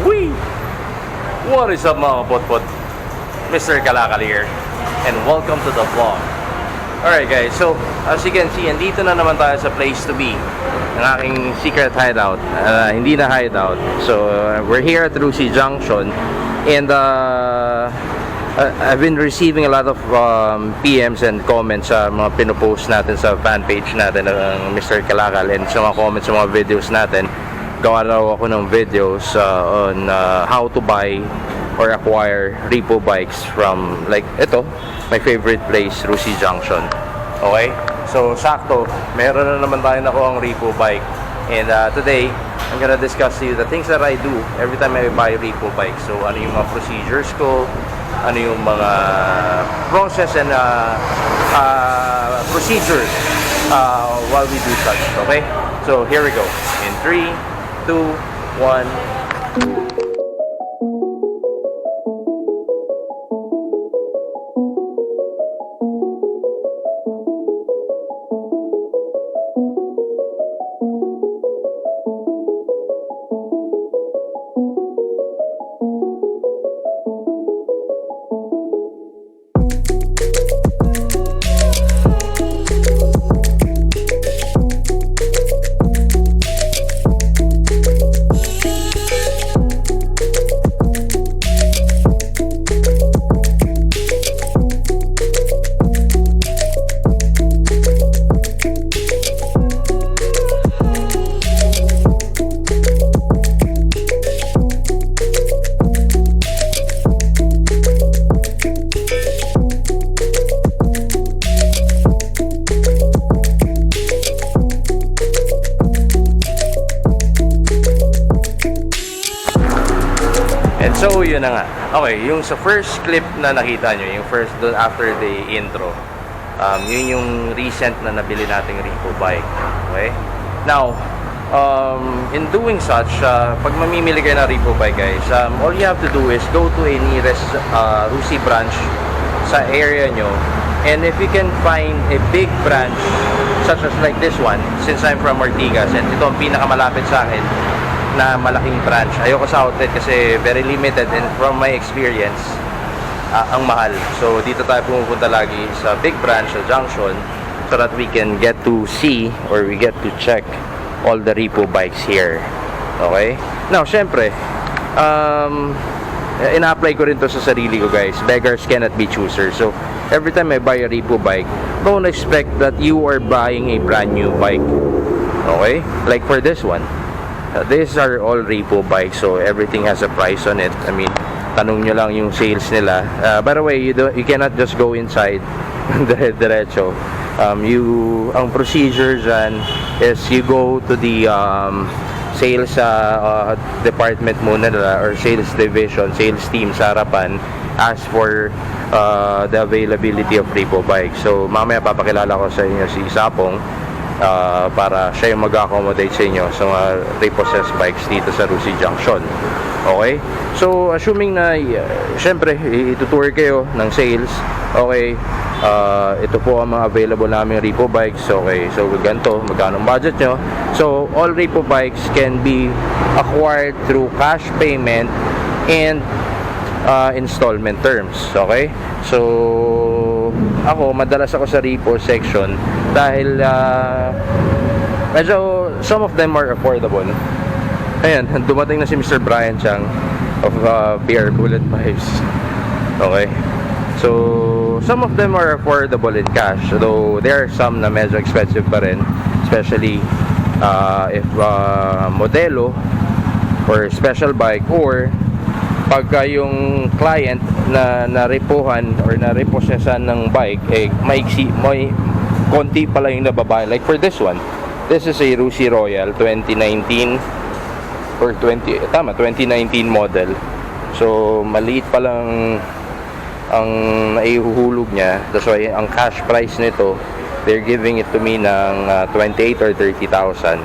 Wee! What is up mga kapotpot? Mr. Kalakal here, and welcome to the vlog. Alright guys, so as you can see, andito na naman tayo sa place to be, ang aking secret hideout. Hindi na hideout. So we're here at Rusi Junction, and I've been receiving a lot of PMs and comments sa mga pinopost natin sa fan page natin ng Mr. Kalakal, and sa mga comments sa mga videos natin. Gawa raw ako ng videos on how to buy or acquire repo bikes from, like, ito, my favorite place, Rusi Junction. Okay? So, sakto, meron na naman tayo nakuha ang repo bike. And today, I'm gonna discuss to you the things that I do every time I buy repo bike. So, ano yung mga procedures ko, ano yung mga process and procedures while we do such. Okay? So, here we go. In 3, 2, 1. So yun na nga. Okay, yung sa first clip na nakita nyo, yung first doon after the intro, yun yung recent na nabili nating repo bike. Okay? Now, in doing such, pag mamimili kayo ng repo bike guys, all you have to do is go to a nearest Rusi branch sa area nyo, and if you can find a big branch such as like this one, since I'm from Ortigas and ito ang pinakamalapit sa akin na malaking branch. Ayoko sa outlet kasi very limited, and from my experience, ang mahal. So dito tayo pumupunta lagi sa big branch sa Junction so that we can get to see or we get to check all the repo bikes here. Okay? Now, syempre, ina-apply ko rin to sa sarili ko guys. Beggars cannot be choosers. So every time I buy a repo bike, don't expect that you are buying a brand new bike. Okay? Like for this one, these are all repo bikes, so everything has a price on it. I mean, tanong nyo lang yung sales nila. By the way, you cannot just go inside diretso. Ang procedure dyan is you go to the sales department muna nila, or sales division, sales team sa harapan, ask for the availability of repo bikes. So mamaya papakilala ko sa inyo si Sapong para siya yung mag-accommodate sa inyo sa mga repossessed bikes dito sa Rusi Junction. Okay? So, assuming na syempre, itutour kayo ng sales. Okay? Ito po ang mga available namin repo bikes. Okay? So, ganito, magkano ang budget nyo. So, all repo bikes can be acquired through cash payment and installment terms. Okay? So, madalas ako sa repo section dahil medyo some of them are affordable. Ayan, dumating na si Mr. Brian Chang of PR Bullet Vibes. Okay, so some of them are affordable in cash, though there are some na medyo expensive pa rin, especially if modelo or special bike, or pagka yung client na narepohan or narepossessan ng bike, may konti pala yung nababayad. Like for this one, this is a Rusi Royal 2019 or 2019 model. So maliit pa lang ang naihuhulog niya. That's why ang cash price nito, they're giving it to me ng 28 or 30,000.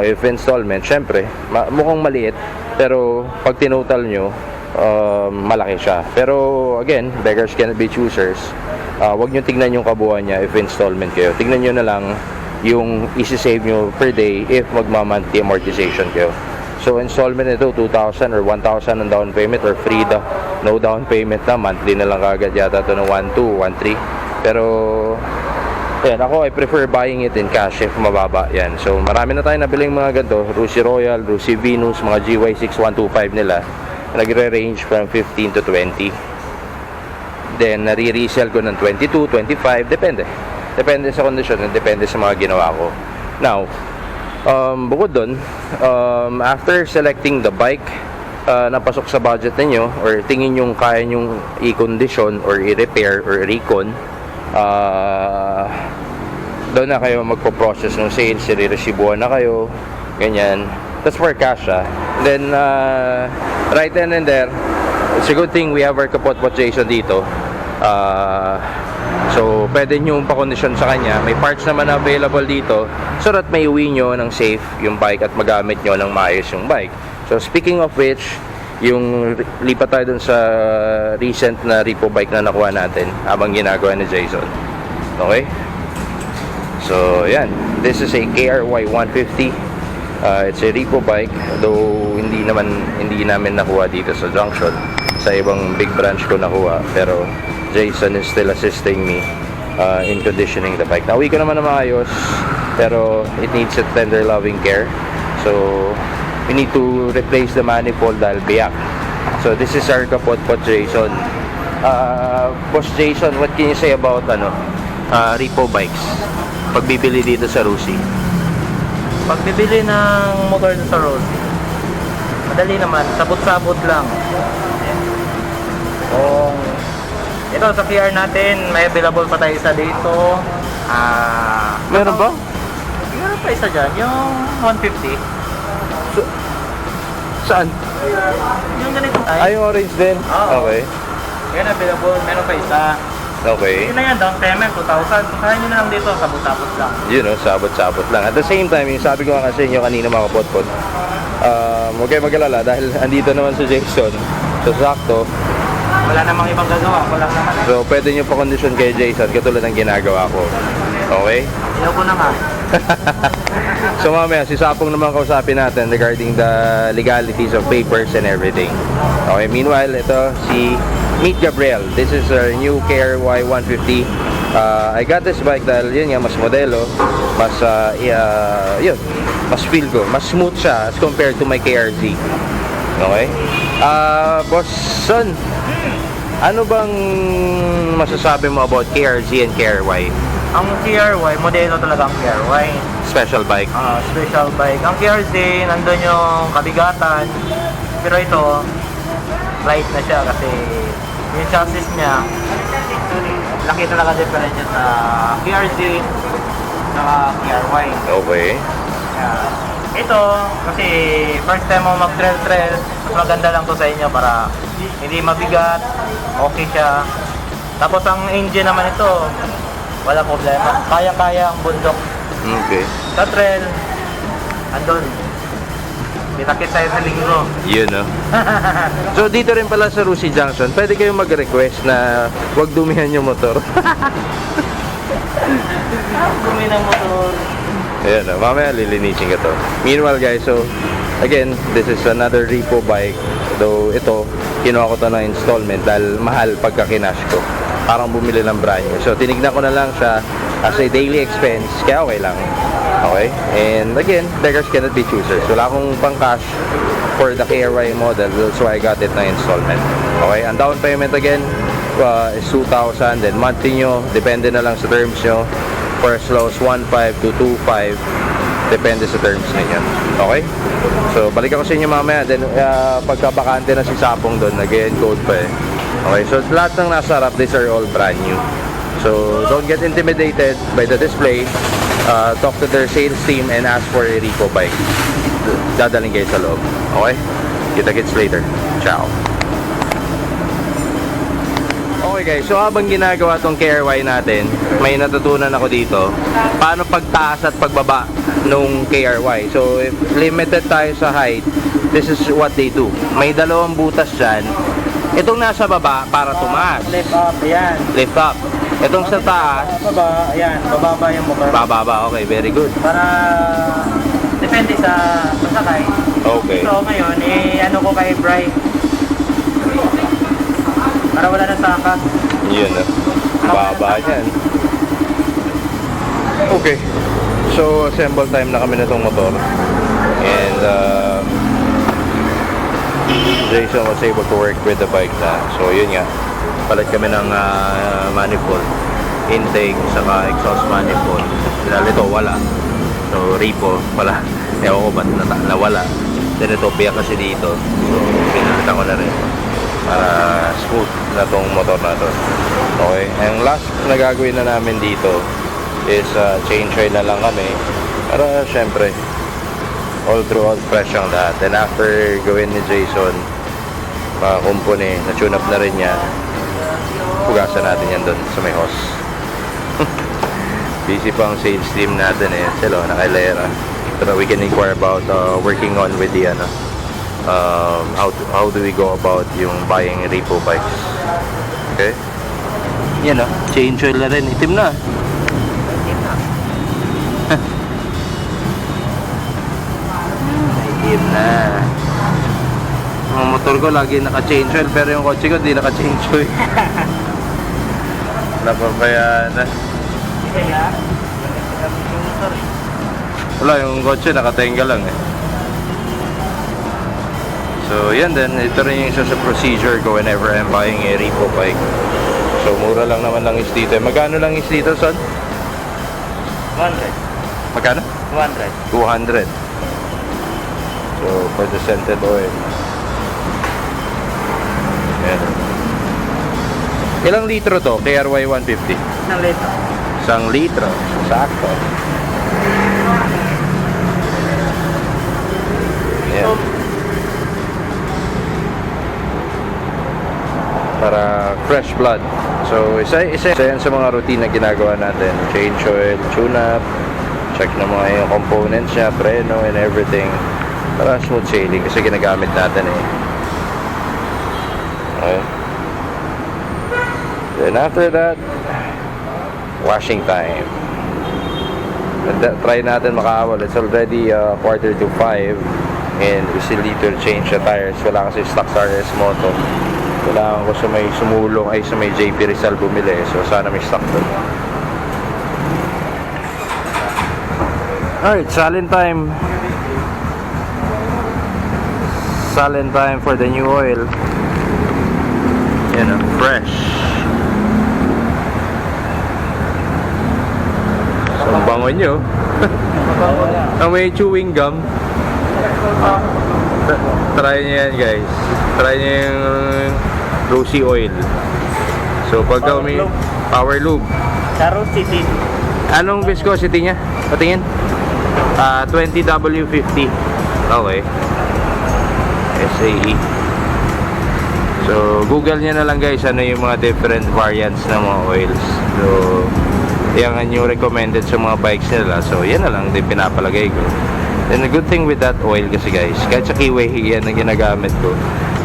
If installment, syempre mukhang maliit, pero pag tinotal nyo, malaki siya. Pero again, beggars cannot be choosers. Wag nyo tignan yung kabuuan niya if installment kayo. Tignan nyo na lang yung isi-save nyo per day if magma-monthly amortization kayo. So installment nito 2,000 or 1,000 ang down payment, or free no down payment na, monthly na lang kagad yata ito ng 1,200, 1,300. Pero yan, ako I prefer buying it in cash if mababa yan. So marami na tayo nabiling mga ganito, Rusi Royal, Rusi Venus, mga GY6 125 nila, nagre-range from 15 to 20. Then nare-resell ko ng 22, 25, depende sa kondisyon, depende sa mga ginawa ko. Now bukod dun, after selecting the bike, napasok sa budget ninyo or tingin yung kaya nyong i-condition or i-repair or recon, doon na kayo magpo-process ng sales, i-resibuan na kayo, ganyan. That's for cash. Then right then and there, it's a good thing we have our Ka POTPOT Jason dito. So pwede nyo pa-condition sa kanya, may parts naman available dito, so that may uwi nyo ng safe yung bike at magamit nyo ng maayos yung bike. So speaking of which, yung lipat tayo dun sa recent na repo bike na nakuha natin habang ginagawa ni Jason. Okay, so yan, this is a KRY 150. It's a repo bike, though hindi namin nakuha dito sa junction, sa ibang big branch ko nakuha, pero Jason is still assisting me in conditioning the bike. Nauwi ko naman na maayos, pero it needs a tender loving care. So we need to replace the manifold dahil biyak. So this is our Ka POTPOT Jason. Boss Jason, what can you say about repo bikes pagbibili dito sa Rusi? Pagbibili ng motor sa Rusi, madali naman, sabot-sabot lang. Kung ito sa PR natin, may available pa tayo isa dito. Meron ba? Meron pa isa dyan, yung 150. Saan? Yung ganito tayo. Ay, yung orange din? Oo. Okay. Yan available, meron pa isa. Okay. Yun na yan, down payment, 2,000. Kusahin nyo na lang dito, sabot-sabot lang. Sabot-sabot lang. At the same time, yung sabi ko nga kasi inyo kanina mga kapotpot, huwag kayo mag-alala dahil andito naman si Jason. So sakto. Wala namang ibang gagawa, wala naman. So pwede nyo pa condition kay Jason katulad ng ginagawa ko. Okay? Ayaw ko na nga. So mamaya, si Sapong naman kausapin natin regarding the legalities of papers and everything. Okay, meanwhile, ito si Meet Gabriel. This is our new KRY 150. I got this bike dahil yun nga, mas modelo, mas mas feel ko, mas smooth siya as compared to my KRZ. Okay? Boss Son, ano bang masasabi mo about KRZ and KRY? Ang KRY, modelo talaga ang KRY. Special bike. Special bike. Ang KRZ, nandun yung kabigatan. Pero ito, light na siya kasi yung chassis niya, laki talaga difference sa KRZ saka KRY. Okay. Ito, kasi first time mo mag-trail, mas maganda lang to sa inyo para hindi mabigat, okay siya. Tapos ang engine naman ito, wala problema. Kaya-kaya ang bundok. Okay. Sa trail, andun. Bitakit tayo sa linggo. Yun, no? So, dito rin pala sa Rusi Junction, pwede kayong mag-request na huwag dumihan yung motor. Dumi ng motor. Ayan, no? Mamaya lilinisin ka to. Meanwhile, guys, so, again, this is another repo bike. Though, ito, kinuha ko to ng installment dahil mahal pagka kinash ko. Parang bumili ng brand new. So, tinignan ko na lang siya as a daily expense, kaya okay lang. Okay? And again, beggars cannot be choosers. Wala akong pang cash for the KRY model, so I got it na installment. Okay? Ang down payment again is 2,000, then monthly nyo, depende na lang sa terms nyo, for as low as 1,500 to 2,500, depende sa terms ninyo. Okay? So, balik ako sa inyo mamaya, then pagkabakante na si Sapong doon, nag-encode pa eh. Okay? So, lahat ng nasa harap, these are all brand new. So, don't get intimidated by the display. Talk to their sales team and ask for a repo bike. Dadaling kayo sa loob. Okay? Kita-kits later. Ciao. Okay guys, so habang ginagawa tong KRY natin, may natutunan ako dito paano pagtaas at pagbaba nung KRY. So if limited tayo sa height, this is what they do. May dalawang butas dyan. Itong nasa baba para tumaas. Lift up, ayan. Lift up. Itong sa taas, Baba, ayan. Bababa yung motor. bababa. Okay, very good. Para depende sa sakay. Okay. So ngayon, ano ko kay Bri. Para wala na saka. Yun na. Baba yan. Okay. So, assemble time na kami na itong motor. And, Jason was able to work with the bike na. So, yun nga. Palit kami ng manifold. Intake, saka exhaust manifold. Dahil ito, wala. So, Repo, wala. Ewan ko ba't nawala. Then ito, biyak kasi dito. So, pinalitan ko na rin. Para smooth na tong motor na to. Okay. Ang last na gagawin na namin dito is change oil na lang kami. Para, syempre, all through all fresh ang lahat. Then after gawin ni Jason, mga kumpuni, na-tune up na rin niya. Pugasan natin yan doon sa may hose. Busy pa ang sales team natin eh. Sila, nakailera. So we can inquire about working on with the how do we go about yung buying Repo bikes. Okay? Yan o. Change oil na rin. Itim na. Itim na. Ang motor ko lagi naka-change oil, pero yung kotse ko di naka-change oil. Napapayaan na. Wala, yung kotse nakatenga lang eh. So yan din, ito rin yung isa sa procedure ko whenever I'm buying a Repo bike. So mura lang naman lang is dito. Magkano lang is dito, son? 200. Magkano? 200. 200. So for the scented oil. Yan. Ilang litro to? KRY 150? 1 litro. 1 litro. Sakto. Yan. Para fresh blood. So isa yan sa mga routine na ginagawa natin. Change oil, tune up, check na mga yung components niya, preno and everything. Para smooth sailing kasi ginagamit natin eh. Okay. Then after that, washing time. Try natin makaawal. It's already 4:45 and we still need to change the tires. Wala kasi stock RS moto. Kailangan ko sa may sumulong ay sa may JP Rizal bumili. So sana may stock doon. Alright, salin time. Salin time for the new oil. Yan o, fresh. So, ang bango nyo. Ang may chewing gum. Try nyo yan guys. Try nyo yung Rusi oil. So pagka may power lube. Sa Rusi din. Anong viscosity nya? Patingin. 20W50. Okay. SAE. So Google nyo na lang guys ano yung mga different variants ng mga oils. So yan ang yung recommended sa mga bikes nila. So yan na lang din pinapalagay ko. And the good thing with that oil kasi guys, kahit sa Kiwi yan ang ginagamit ko.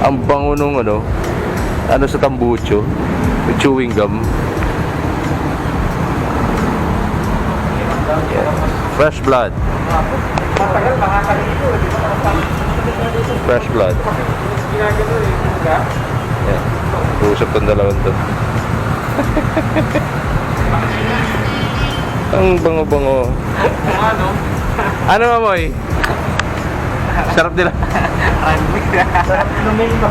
Ang bango nung ano sa tambucho, chewing gum. Yeah. Fresh blood. Fresh blood. Yeah. Usap tong dalawang to. Ang bango-bango. Ano amoy? Sarap nila. Sarap lumin mo.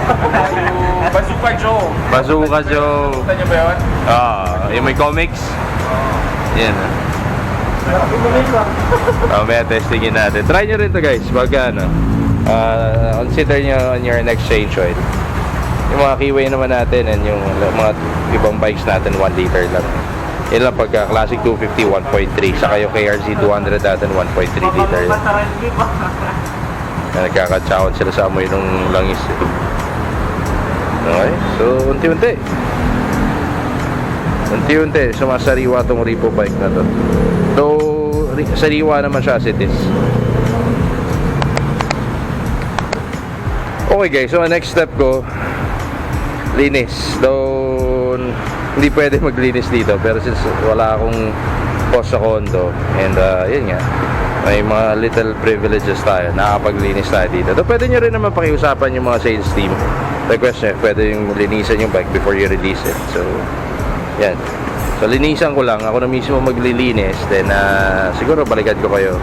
Bazooka Joe. Bazooka Joe. Nakita niyo ba yun? Yung may comics. Yan. Sarap lumin mo. May testingin natin. Try nyo rin to guys. Pagka ano, consider nyo on your next change oil. Yung mga keyway naman natin and yung mga ibang bikes natin 1 liter lang. Yan lang pagka Classic 250 1.3 saka yung KRZ 200 natin 1.3 liter yan. Nagkakatsakot sila sa amoy ng langis eh. Okay, so unti-unti sumasariwa tong Repo bike na to. Though sariwa naman siya as it is. Okay guys, so next step ko linis. Though hindi pwede maglinis dito pero since wala akong post sa condo and yun nga may mga little privileges tayo, nakakapaglinis tayo dito. So, pwede nyo rin naman pakiusapan yung mga sales team. Request nyo, pwede yung linisan yung bike before you release it. So, yan. So, linisan ko lang. Ako na mismo maglilinis. Then, siguro balikan ko kayo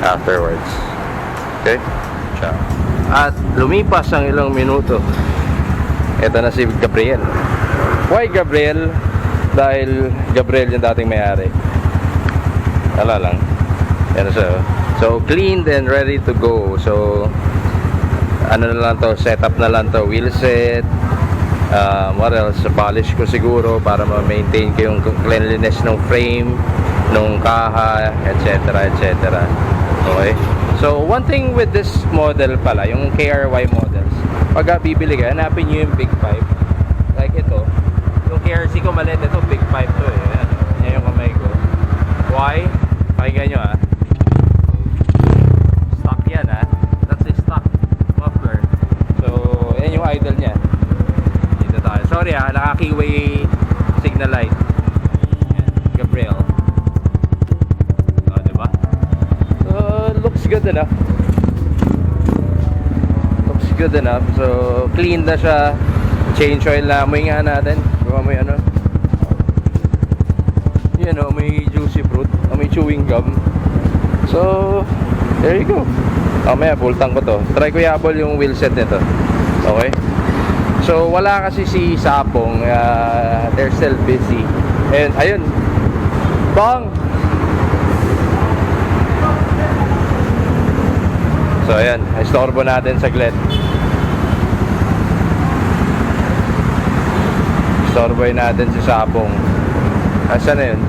afterwards. Okay? Ciao. At lumipas ang ilang minuto. Ito na si Gabriel. Why Gabriel? Dahil Gabriel yung dating may-ari. Wala lang. Yan siya. So, cleaned and ready to go. So, ano na lang to, setup na lang to, wheel set, what else, polish ko siguro para ma-maintain ko yung cleanliness ng frame, ng kaha, etc. etc. Okay? So, one thing with this model pala, yung KRY models, pag bibili ka, hanapin nyo yung big pipe. Like ito, yung KRC ko maliit, ito big pipe to eh. Yan yung kamay ko. Why? Pakinggan nyo ah. Stock yan ah. That's a stock muffler. So, yan yung idol niya. Dito tayo. Sorry ah, naka-keyway signal light. Yan, Gabriel. Oh, diba? So, looks good enough. Looks good enough. So, clean na siya. Change oil na. Amoy nga natin. Amoy ano? Yan o, may juicy fruit, may chewing gum. So, there you go. Mamaya, bultang ko to. Try ko yabol yung wheel set nito. Okay? So, wala kasi si Sapong. They're still busy. And, ayun. Bang! So, ayan. Istorbo natin saglit. Istorboy natin si Sapong. Asan na yun?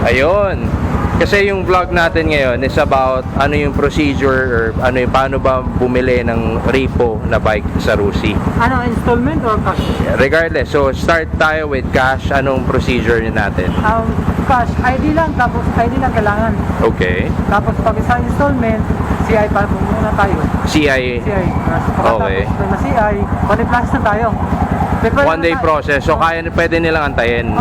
Ayun. Kasi yung vlog natin ngayon is about ano yung procedure or ano yung paano ba bumili ng Repo na bike sa Rusi. Ano, installment or cash? Regardless, so start tayo with cash. Anong procedure natin? Cash, ID lang, tapos ID lang kailangan. Okay. Tapos pag isang installment, CI pa muna tayo. CI. CI. Okay. Tapos na CI, one plus na tayo. One day process. So pwede nilang antayin.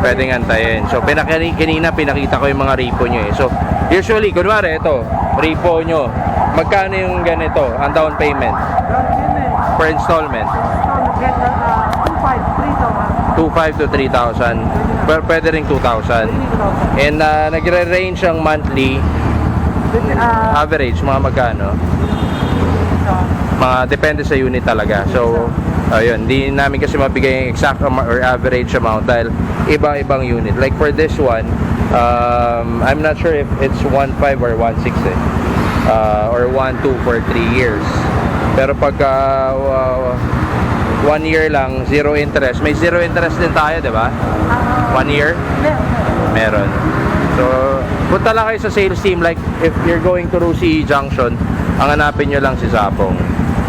Pwedeng antayin. So kanina pinakita ko yung mga repo nyo eh. So usually, kunwari ito, repo nyo. Magkano yung ganito, ang down payment? Per installment? 2,500 to 3,000. Pwede rin 2,000. And nagre-range ang monthly average, mga magkano? Mga depende sa unit talaga. So ayun, hindi namin kasi mabigay yung exact or average amount dahil iba-ibang unit. Like for this one, I'm not sure if it's 1.5 or 1.6 eh. Or 1.2 for 3 years. Pero pag 1 year lang, zero interest. May zero interest din tayo, di ba? 1 year? Meron. So, punta lang kayo sa sales team. Like, if you're going to Rusi Junction, ang hanapin nyo lang si Sapong.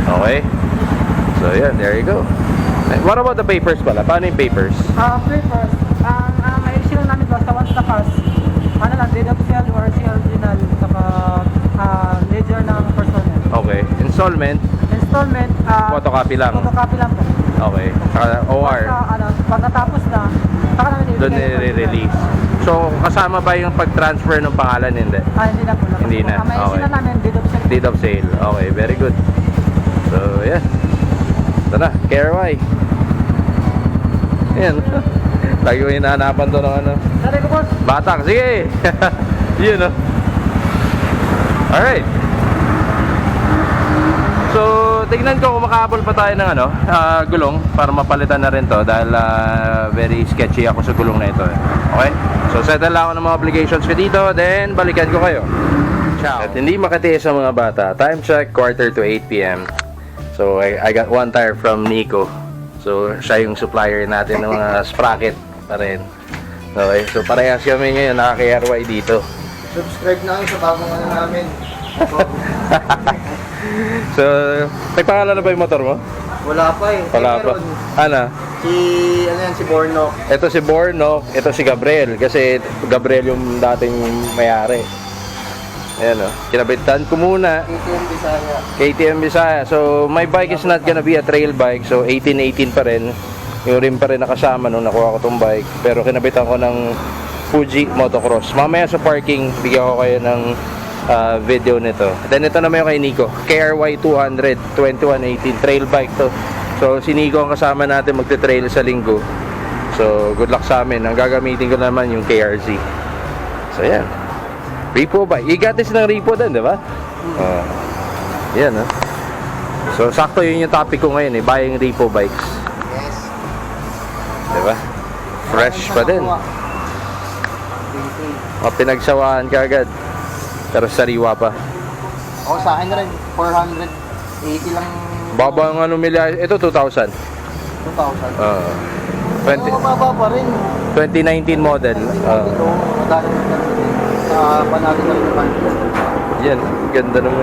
Okay? So, yeah, there you go. What about the papers pala? Paano yung papers? Papers. May issue lang namin basta once na pass. Ano lang, DWCL or original saka ledger ng personnel. Okay. Installment? Installment, Photocopy lang. Photocopy lang po. Okay. Saka OR? Pag natapos na, saka namin Doon nire-release. So, kasama ba yung pag-transfer ng pangalan? Hindi? Hindi na po. Hindi na. May issue Okay. na namin, DWCL. Deed of sale. Okay, very good. So, yeah. Ito na, KRY. Ayan. Lagi ko hinahanapan to ng ano. Sabi ko, boss. Batak, sige. Yun, no? Alright. So, tignan ko kung makahabol pa tayo ng ano, gulong para mapalitan na rin to dahil very sketchy ako sa gulong na ito. Okay? So, settle lang ako ng mga obligations ko dito, then balikan ko kayo. Ciao. At hindi makatiis ang mga bata. Time check, 7:45 p.m. So, I got one tire from Nico. So, siya yung supplier natin ng mga sprocket pa rin. Okay, so parehas kami ngayon nakaka-KRY dito. Subscribe na kayo sa bagong ano namin. So, nagpangalan na ba yung motor mo? Wala pa eh. Wala pa. Ano? Si Borno. Ito si Borno, ito si Gabriel. Kasi Gabriel yung dating may-ari. Ayan o. Kinabitan ko muna. KTM Bisaya. KTM Bisaya. So, my bike is not gonna be a trail bike. So, 1818 pa rin. Yung rim pa rin nakasama nung nakuha ko tong bike. Pero kinabitan ko ng Fuji Motocross. Mamaya sa parking, bigyan ko kayo ng video nito. Then ito naman yung kay Nico, KRY 200 2118 trail bike to. So si Nico ang kasama natin magte-trail sa linggo. So good luck sa amin. Ang gagamitin ko naman yung KRZ. So yan. Repo bike. Igatis ng Repo din, di ba? Yan, ha. So sakto yun yung topic ko ngayon, buying Repo bikes. Yes. Di ba? Fresh pa din. Pinagsawaan ka agad. Pero sariwa pa. Ako sa akin rin, 480 lang. Baba ang ito 2,000. 2,000. 20, Mababa pa rin. 2019 model. Madali sa panalo na rin. Yan, ganda ng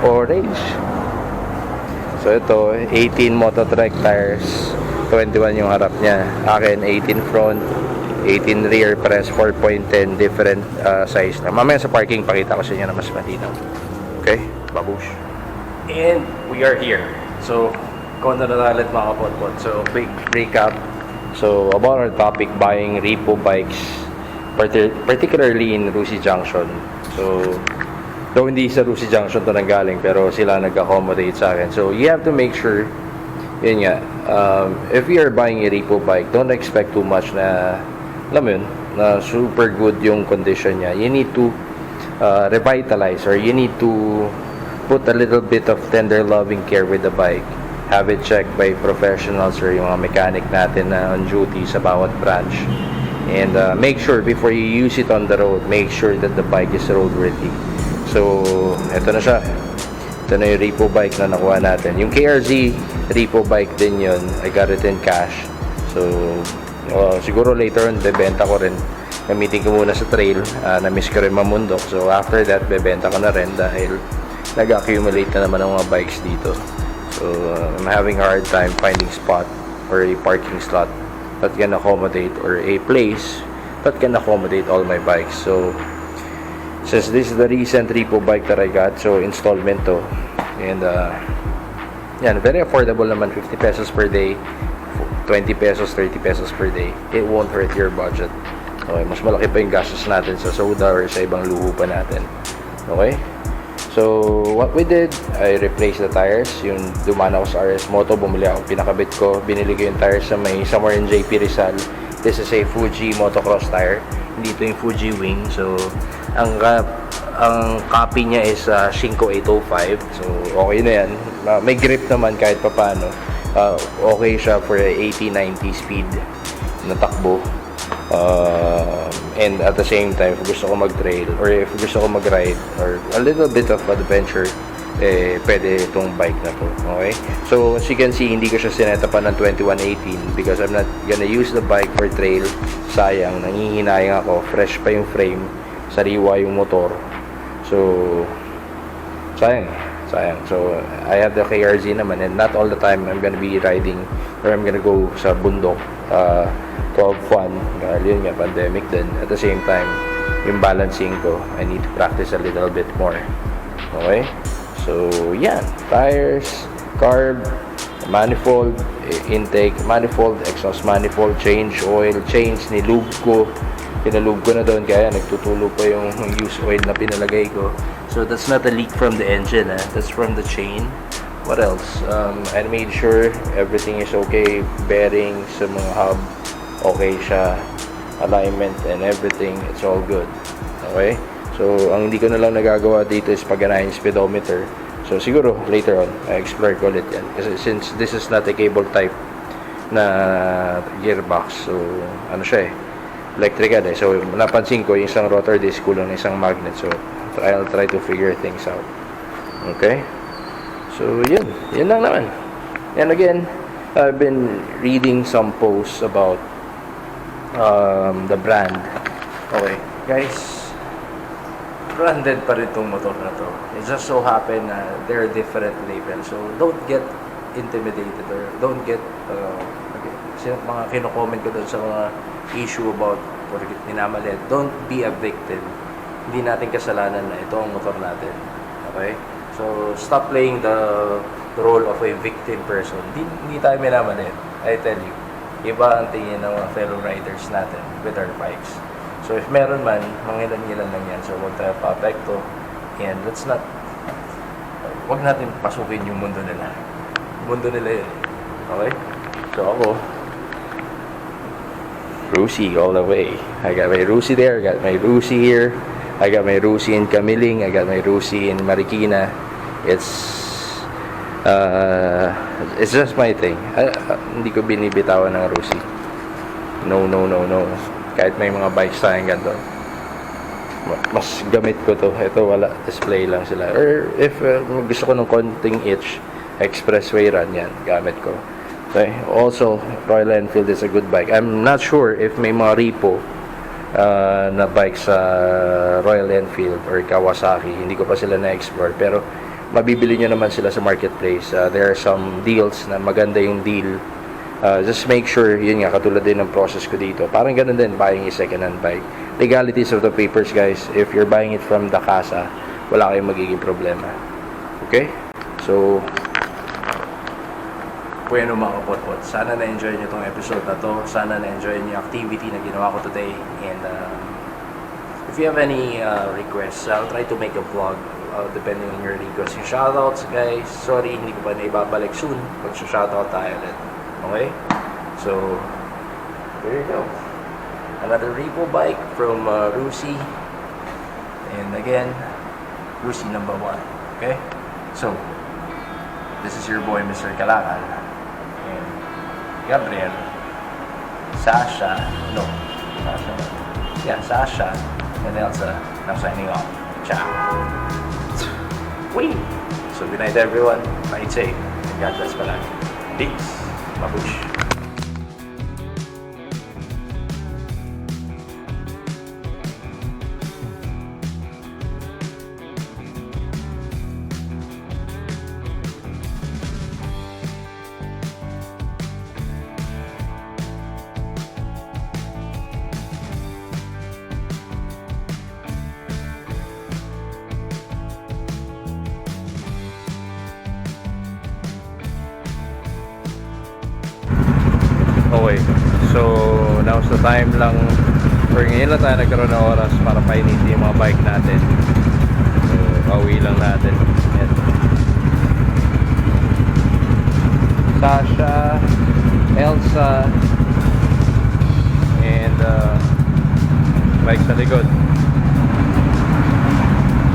orange. So ito, 18 Mototrek tires, 21 yung harap niya. Akin 18 front, 18 rear, press 4.10, different size na. Mamaya sa parking pakita ko sa inyo na mas malinaw. Okay, babush. And we are here. So, konto na ulit mga kapotpot. So, big recap. So, about our topic, buying Repo bikes, particularly in Rusi Junction. So, though hindi sa Rusi Junction to nanggaling, pero sila nag-accommodate sa akin. So, you have to make sure, yun nga, if you are buying a Repo bike, don't expect too much na, alam mo yun, na super good yung condition niya. You need to revitalize, or you need to put a little bit of tender loving care with the bike. Have it checked by professionals or yung mga mechanic natin na on duty sa bawat branch. And make sure before you use it on the road, make sure that the bike is roadworthy. So, eto na siya. Ito na yung Repo bike na nakuha natin. Yung KRZ Repo bike din yun. I got it in cash. So, siguro later on, bebenta ko rin. Gamitin ko muna sa trail. Na-miss ko rin mamundok. So, after that, bebenta ko na rin dahil nag-accumulate na naman ang mga bikes dito. So, I'm having a hard time finding spot or a parking slot that can accommodate, or a place that can accommodate all my bikes. So, since this is the recent Repo bike that I got, so installment to, and yan, very affordable naman, 50 pesos per day, 20 pesos, 30 pesos per day. It won't hurt your budget. Okay, mas malaki pa yung gastos natin sa soda or sa ibang luho pa natin. Okay? So, what we did, I replaced the tires. Yung dumaan ako sa RS Moto, bumili ako, pinakabit ko, binili ko yung tires sa may somewhere in JP Rizal. This is a Fuji Motocross tire. Hindi ito yung Fuji wing. So, ang copy niya is 5805. So, okay na yan. May grip naman kahit papano. Okay siya for 80-90 speed na takbo. And at the same time, if gusto ko mag-trail or if gusto ko mag-ride or a little bit of adventure, pwede itong bike na to. Okay? So, as you can see, hindi ko siya sinetapan ng 2118 because I'm not gonna use the bike for trail. Sayang, nangihinayang ako. Fresh pa yung frame, sariwa yung motor. So, sayang. So, I have the KRZ naman, and not all the time I'm gonna be riding or I'm gonna go sa bundok to have fun. Dahil yun nga, pandemic din. At the same time, yung balancing ko, I need to practice a little bit more. Okay? So, yan. Tires, carb, manifold, intake, manifold, exhaust manifold, change oil, change, nilube ko. Pinalube ko na doon, kaya nagtutulo pa yung used oil na pinalagay ko. So, that's not a leak from the engine, that's from the chain. What else? I made sure everything is okay. Bearings sa mga hub, okay siya. Alignment and everything, it's all good. Okay? So, ang hindi ko na lang nagagawa dito is pagganahin speedometer. So, siguro, later on, I-explore ko ulit yan. Kasi since this is not a cable type na gearbox, so, ano siya electrical So, napansin ko, yung isang rotor disc kulang na isang magnet. So, I'll try to figure things out. Okay? So, yun. Yun lang naman. And again, I've been reading some posts about the brand. Okay, guys, branded pa rin itong motor na to. It just so happen na they're different labels. So, don't get intimidated or don't get mga kino-comment ko doon sa mga issue about porkit minamalit. Don't be a victim. Hindi natin kasalanan na ito ang motor natin. Okay? So, stop playing the role of a victim person. Hindi tayo minamalit. I tell you. Iba ang tingin ng mga fellow riders natin with our bikes. So if meron man, mangilan-ngilan lang yan. So huwag tayo pa-apekto. And wag natin pasukin yung mundo nila. Mundo nila yun. Okay? So ako, Rusi all the way. I got my Rusi there, I got my Rusi here, I got my Rusi in Kamiling, I got my Rusi in Marikina. It's just my thing. Hindi ko binibitawan ng Rusi. No. Kahit may mga bikes tayong ganito, mas gamit ko to. Ito wala, display lang sila. Or if gusto ko ng konting itch, expressway run yan, gamit ko. Okay. Also, Royal Enfield is a good bike. I'm not sure if may mga Repo na bike sa Royal Enfield or Kawasaki. Hindi ko pa sila na-explore. Pero, mabibili nyo naman sila sa marketplace. There are some deals na maganda yung deal. Just make sure, yun nga, katulad din ng process ko dito. Parang ganun din, buying a second-hand bike. Legalities of the papers, guys. If you're buying it from the casa, wala kayong magiging problema. Okay? So, bueno mga kapotpot, sana na-enjoy nyo itong episode na to. Sana na-enjoy nyo yung activity na ginawa ko today. And if you have any requests, I'll try to make a vlog depending on your requests. Yung shoutouts, guys, sorry, hindi ko pa na ibabalik soon. Mag-shoutout tayo ulit. Okay? So, there you go. Another Repo bike from Rusi. And again, Rusi number 1. Okay? So, this is your boy, Mr. Kalakan. Gabriel, Sasha, and Elsa. I'm signing off. Ciao. Wait. So good night, everyone. Ride safe, and God bless palagi. Peace. Mabush. Okay, so now's the time lang, or ngayon lang tayo nagkaroon ng oras para painitin yung mga bike natin. So, pauwi lang natin. Yan. Sasha, Elsa, and bike sa likod.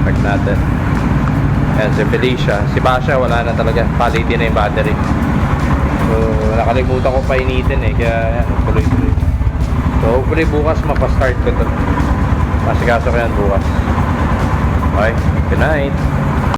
Bike natin. Yan, si Felicia. Si Basha, wala na talaga. Palitin na yung battery. So, nakalimutan ko painitin kaya yan, tuloy-tuloy. So, hopefully bukas mapastart ko to. Masikaso ko yan bukas. Okay, good night.